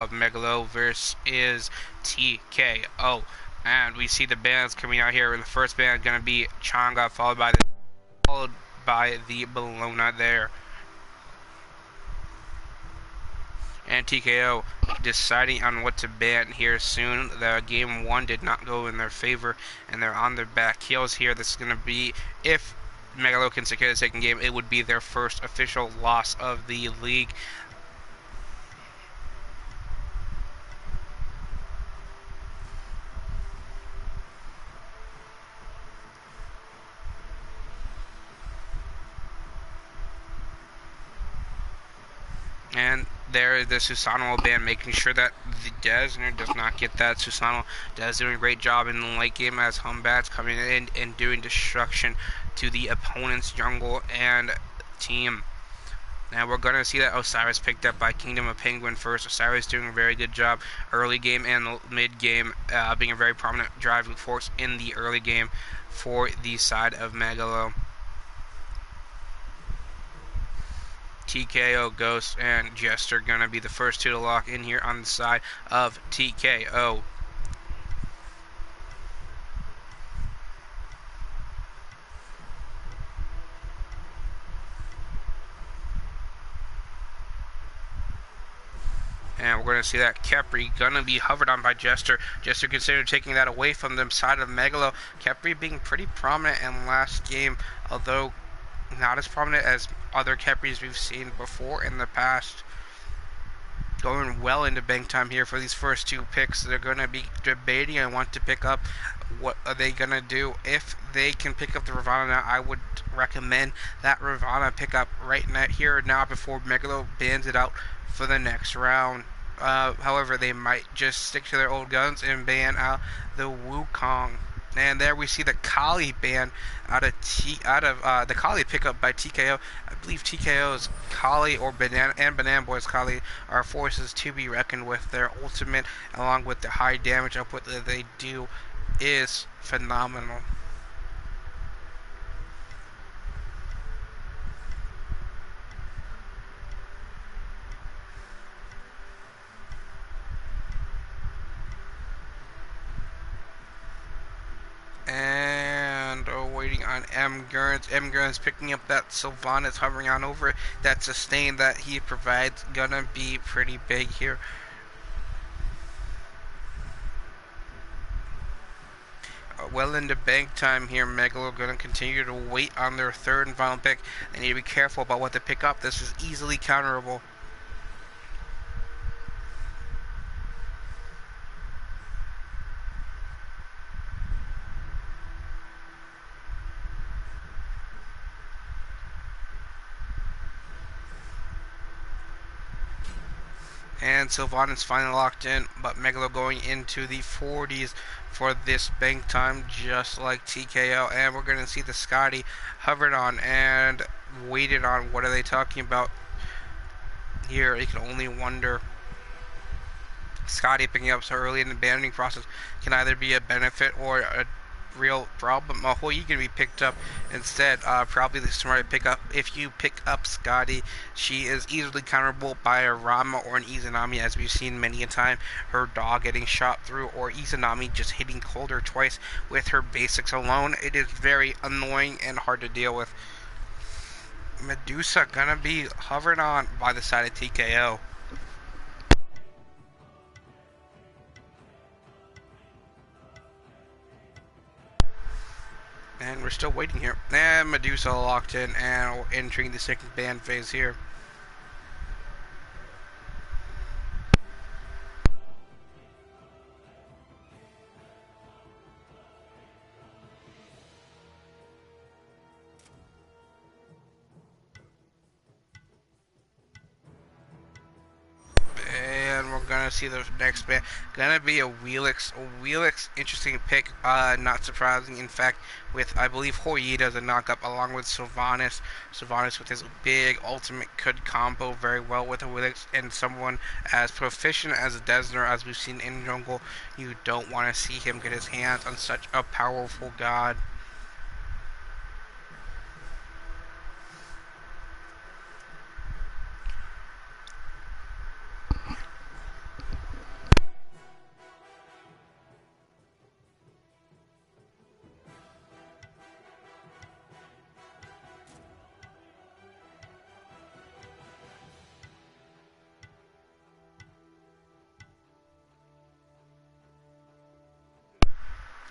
of Meglo versus TKO. And we see the bands coming out here. The first band gonna be Changa, followed by the Bologna there. And TKO deciding on what to ban here soon. The game one did not go in their favor, and they're on their back heels here. This is gonna be, if Megalo can secure the second game, it would be their first official loss of the league. And there, the Susanoo band making sure that the Desner does not get that. Susanoo does doing a great job in the late game as Humbats coming in and doing destruction to the opponent's jungle and team. Now we're going to see that Osiris picked up by Kingdom of Penguin first. Osiris doing a very good job early game and mid game, being a very prominent driving force in the early game for the side of Megalo. TKO, Ghost, and Jester going to be the first two to lock in here on the side of TKO. And we're going to see that Kepri going to be hovered on by Jester. Jester considered taking that away from the side of Megalo. Kepri being pretty prominent in last game, although not as prominent as other Kepris we've seen before in the past. Going well into bank time here for these first two picks. They're going to be debating and want to pick up. What are they going to do? If they can pick up the Ravana now, I would recommend that Ravana pick up right here now before Megalo bans it out for the next round. However, they might just stick to their old guns and ban out the Wukong. And there we see the Kali ban out of the Kali pickup by TKO. I believe TKO's Kali or Banana Boy's Kali are forces to be reckoned with. Their ultimate, along with the high damage output that they do, is phenomenal. And waiting on M. Gurns. M. Gurns picking up that Sylvanas, hovering on over it. That sustain that he provides gonna be pretty big here. Well into bank time here. Megalo gonna continue to wait on their third and final pick. They need to be careful about what they pick up. This is easily counterable. And Sylvanas finally locked in, but Megalo going into the 40s for this bank time, just like TKO. And we're going to see the Scotty hovered on and waited on. What are they talking about here? You can only wonder. Scotty picking up so early in the banning process can either be a benefit or a real problem. Mahoyi going to be picked up instead. Probably the smart pick up. If you pick up Scotty, she is easily counterable by a Rama or an Izanami, as we've seen many a time. Her dog getting shot through, or Izanami just hitting Colder twice with her basics alone. It is very annoying and hard to deal with. Medusa gonna be hovered on by the side of TKO. And we're still waiting here. And Medusa locked in and entering the second ban phase here. And we're gonna see the next ban. Gonna be a Wheelix. Wheelix, interesting pick. Not surprising. In fact, with I believe Hoyita as a knockup along with Sylvanas. Sylvanas with his big ultimate could combo very well with a Wheelix, and someone as proficient as Desner as we've seen in jungle. You don't want to see him get his hands on such a powerful god.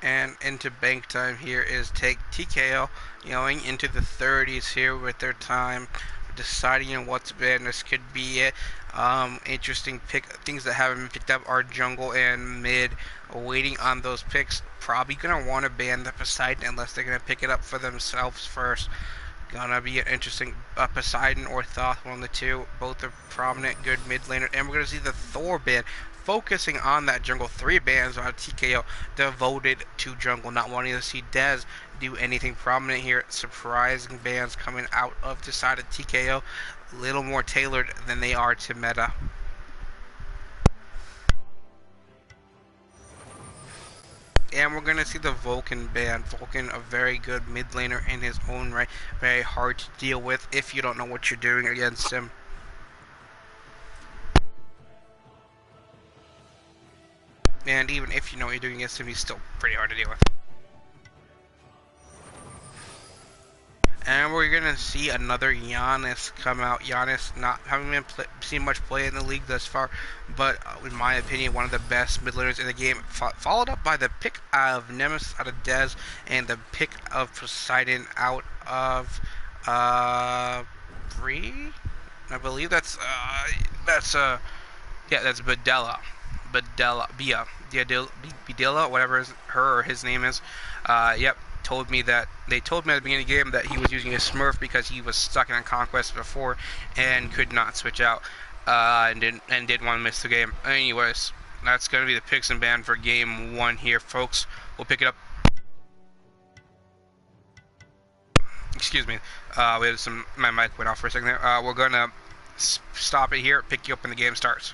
And into bank time here is take TKO going into the 30s here with their time, deciding on what's been. This could be it. Interesting pick. Things that haven't been picked up are jungle and mid. Waiting on those picks. Probably gonna want to ban the Poseidon unless they're gonna pick it up for themselves first. Gonna be an interesting Poseidon or Thoth, one of the two. Both are prominent, good mid laner. And we're gonna see the Thor ban focusing on that jungle. 3 bans on TKO devoted to jungle, not wanting to see Dez do anything prominent here. Surprising bans coming out of the side of TKO, a little more tailored than they are to meta. And we're going to see the Vulcan ban. Vulcan, a very good mid laner in his own right. Very hard to deal with if you don't know what you're doing against him. And even if you know what you're doing against him, he's still pretty hard to deal with. And we're going to see another Giannis come out. Giannis not having been seen much play in the league thus far, but in my opinion, one of the best mid laners in the game. Followed up by the pick of Nemesis out of Dez and the pick of Poseidon out of Bree. I believe that's Bedella. Bedella, whatever her or his name is. Yep, they told me at the beginning of the game that he was using a Smurf because he was stuck in a conquest before and could not switch out, and did want to miss the game. Anyways, that's gonna be the picks and ban for game 1 here, folks. We'll pick it up. Excuse me. We had my mic went off for a second there. We're gonna stop it here. Pick you up when the game starts.